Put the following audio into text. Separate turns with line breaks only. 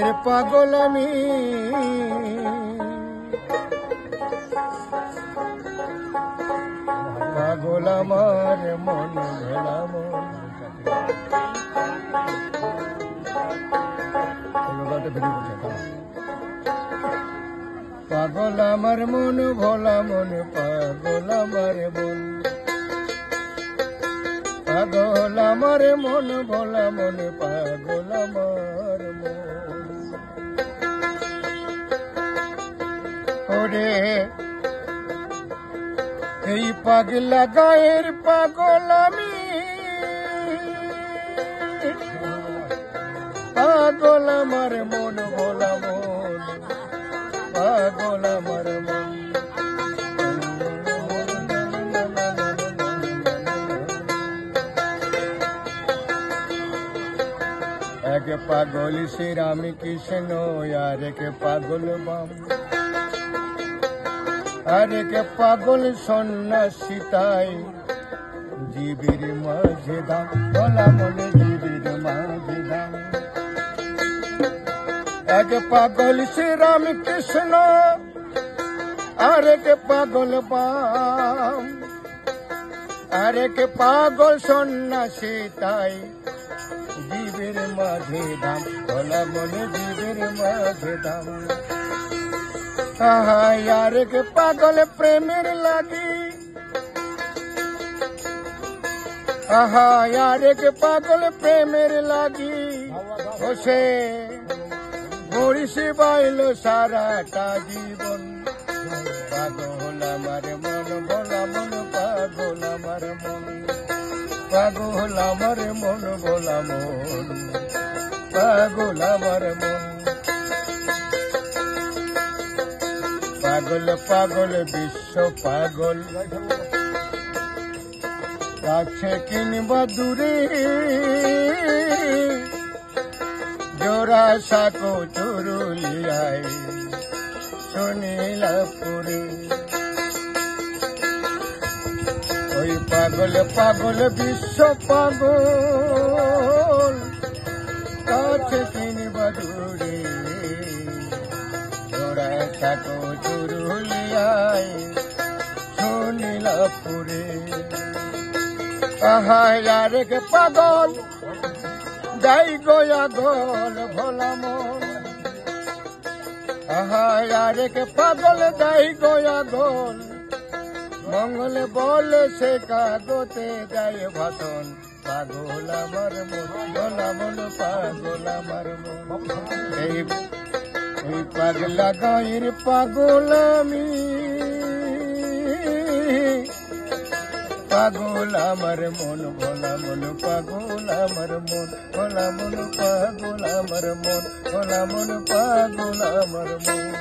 গায়ের পাগল আমি, পাগল আমার মন ভোলা মন। পাগল আমার মন ভোলা মন, পাগল আমার মন, পাগল আমার মন ভোলা মন, পাগল আমার মন। ওরে এই পাগলা গায়ের পাগল আমি, পাগল আমার মন ভোলা মন, পাগল আমার মন। এক পাগল শ্রী রামকৃষ্ণ, আর এক পাগল বাম, আর এক পাগল সন্ন্যাসী তাই জীবের মাঝে দাম, ভোলা মনে জীবের মাঝে দাম। এক পাগল শ্রী রামকৃষ্ণ, আর এক পাগল বাম, আর এক পাগল সন্ন্যাসী তাই জীবের মাঝে দাম, ভোলা মনে জীবের মাঝে দাম। আর এক পাগল প্রেমের লাগি, আর এক পাগল প্রেমের লাগি, বসে বরিশে বাইল সারাটা জীবন। পাগল আমার মন ভোলা মন, পাগল আমার মন, পাগল আমার মন ভোলা মন, পাগল আমার মন। পাগল পাগল বিশ্ব পাগল, কাছে কিংবা দূরে, জোড়া সাকো চুরুলিয়ায় সুনীলপুরে। ওই পাগল পাগল বিশ্ব পাগল, কাছে কিংবা দূরে, জোড়া সাকো চুরুলিয়ায় সুনীলপুরে। আর এক পাগল যাই গোয়া গোল ভোলা মন, আর এক পাগল যাই গোয়া গোল, মঙ্গল বলে সে কাগতে যায় ভাষণ। পাগল আমার মন ভোলা মন, পাগল আমার মন। এই পাগলা গায়ের পাগল আমি, পাগল আমার মন ভোলা মন, পাগল আমার মন ভোলা মন, পাগল আমার মন ভোলা মন, পাগল আমার মন।